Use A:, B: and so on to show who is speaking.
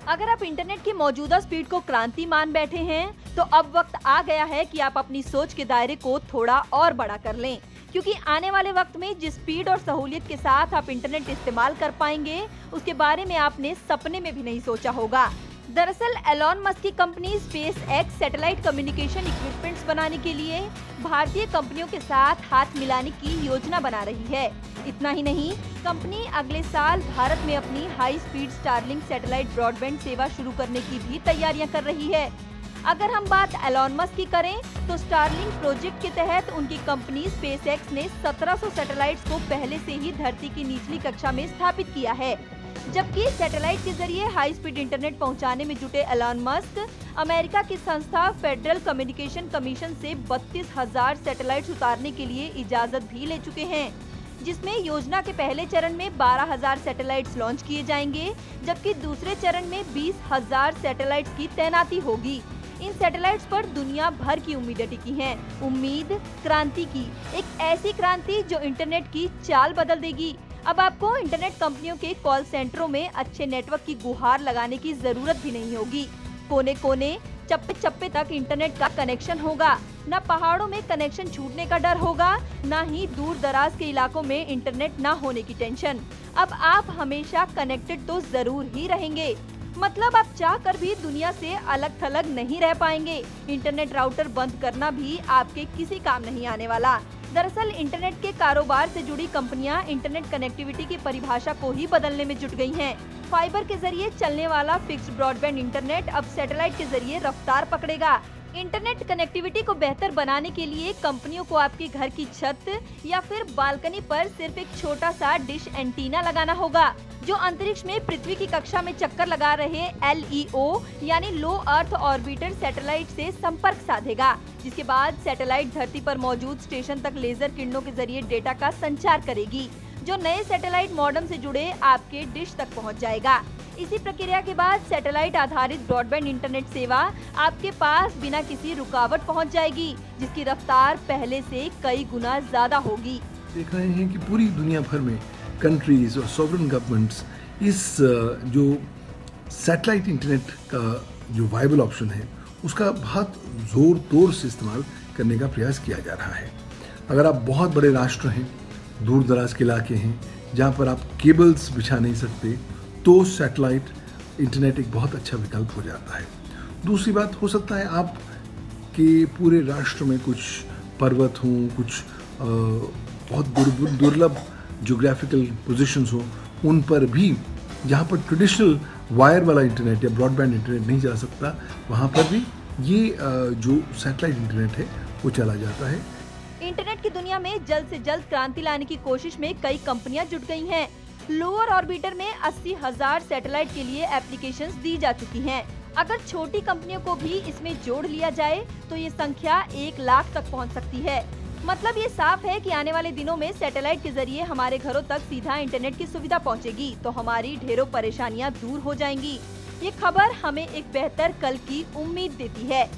A: अगर आप इंटरनेट की मौजूदा स्पीड को क्रांति मान बैठे हैं, तो अब वक्त आ गया है कि आप अपनी सोच के दायरे को थोड़ा और बड़ा कर लें, क्योंकि आने वाले वक्त में जिस स्पीड और सहूलियत के साथ आप इंटरनेट इस्तेमाल कर पाएंगे, उसके बारे में आपने सपने में भी नहीं सोचा होगा। दरअसल एलॉन मस्क की company space x satellite communication equipments बनाने के लिए भारतीय कंपनियों के साथ हाथ मिलाने की योजना बना रही है। इतना ही नहीं, कंपनी अगले साल भारत में अपनी high speed Starlink satellite broadband सेवा शुरू करने की भी तैयारियां कर रही है। अगर हम बात एलॉन मस्क की करें, तो स्टारलिंक प्रोजेक्ट के तहत उनकी कंपनी स्पेस एक्स ने 1700 सैटेलाइट्स को पहले से ही धरती की निचली कक्षा में स्थापित किया है। जबकि सैटेलाइट के जरिए हाई स्पीड इंटरनेट पहुंचाने में जुटे एलॉन मस्क अमेरिका की संस्था फेडरल कम्युनिकेशन कमीशन से 32,000 सैटेलाइट्स उतारने के लिए इजाजत भी ले चुके हैं, जिसमें योजना के पहले चरण में 12,000 सैटेलाइट्स लॉन्च किए जाएंगे, जबकि दूसरे चरण में 20,000 सैटेलाइट्स की तैनाती होगी। इन सैटेलाइट्स पर दुनिया भर की उम्मीदें टिकी हैं। उम्मीद क्रांति की, एक ऐसी क्रांति जो इंटरनेट की चाल बदल देगी। अब आपको इंटरनेट कंपनियों के कॉल सेंटरों में अच्छे नेटवर्क की गुहार लगाने की जरूरत भी नहीं होगी। कोने कोने, चप्पे चप्पे तक इंटरनेट का कनेक्शन होगा। न पहाड़ों में कनेक्शन छूटने का डर होगा, न ही दूर दराज के इलाकों में इंटरनेट न होने की टेंशन। अब आप हमेशा कनेक्टेड तो जरूर ही रहेंगे। मतलब आप चाह कर भी दुनिया से अलग थलग नहीं रह पाएंगे। इंटरनेट राउटर बंद करना भी आपके किसी काम नहीं आने वाला। दरअसल इंटरनेट के कारोबार से जुड़ी कंपनियां इंटरनेट कनेक्टिविटी की परिभाषा को ही बदलने में जुट गई हैं। फाइबर के जरिए चलने वाला फिक्स्ड ब्रॉडबैंड इंटरनेट अब सैटेलाइट के जरिए रफ्तार पकड़ेगा। इंटरनेट कनेक्टिविटी को बेहतर बनाने के लिए कंपनियों को आपके घर की छत या फिर बालकनी पर सिर्फ एक छोटा सा डिश एंटीना लगाना होगा, जो अंतरिक्ष में पृथ्वी की कक्षा में चक्कर लगा रहे LEO यानी लो अर्थ ऑर्बिटर सैटेलाइट से संपर्क साधेगा, जिसके बाद सैटेलाइट धरती पर मौजूद स्टेशन तक लेजर किरणों के जरिए डेटा का संचार करेगी, जो नए सैटेलाइट मॉडेम से जुड़े आपके डिश तक पहुंच जाएगा। इसी प्रक्रिया के बाद सैटेलाइट आधारित ब्रॉडबैंड इंटरनेट सेवा आपके पास बिना किसी रुकावट पहुंच जाएगी, जिसकी रफ्तार पहले से कई गुना ज्यादा होगी।
B: देख रहे हैं कि पूरी दुनिया भर में कंट्रीज और सॉवरेन गवर्नमेंट्स इस जो सैटेलाइट इंटरनेट का जो वायबल ऑप्शन है उसका बहुत जोर तोर से इस्तेमाल करने का प्रयास किया जा रहा है। अगर आप बहुत बड़े राष्ट्र हैं, दूर दराज के इलाके हैं जहाँ पर आप केबल्स बिछा नहीं सकते, तो सैटेलाइट इंटरनेट एक बहुत अच्छा विकल्प हो जाता है। दूसरी बात, हो सकता है आप के पूरे राष्ट्र में कुछ पर्वत हों, कुछ बहुत दुर्लभ ज्योग्राफिकल पोजीशंस हों, उन पर भी जहाँ पर ट्रेडिशनल वायर वाला इंटरनेट या ब्रॉडबैंड इंटरनेट नहीं जा सकता, वहाँ पर भी ये जो सैटेलाइट इंटरनेट है वो चला जाता है।
A: इंटरनेट की दुनिया में जल्द से जल्द क्रांति लाने की कोशिश में कई कंपनियां जुट गई हैं। लोअर ऑर्बिटर में 80,000 सैटेलाइट के लिए एप्लीकेशंस दी जा चुकी हैं। अगर छोटी कंपनियों को भी इसमें जोड़ लिया जाए तो ये संख्या 1 लाख तक पहुंच सकती है। मतलब ये साफ है कि आने वाले दिनों में सैटेलाइट के जरिए हमारे घरों तक सीधा इंटरनेट की सुविधा पहुंचेगी, तो हमारी ढेरों परेशानियां दूर हो जाएंगी। ये खबर हमें एक बेहतर कल की उम्मीद देती है।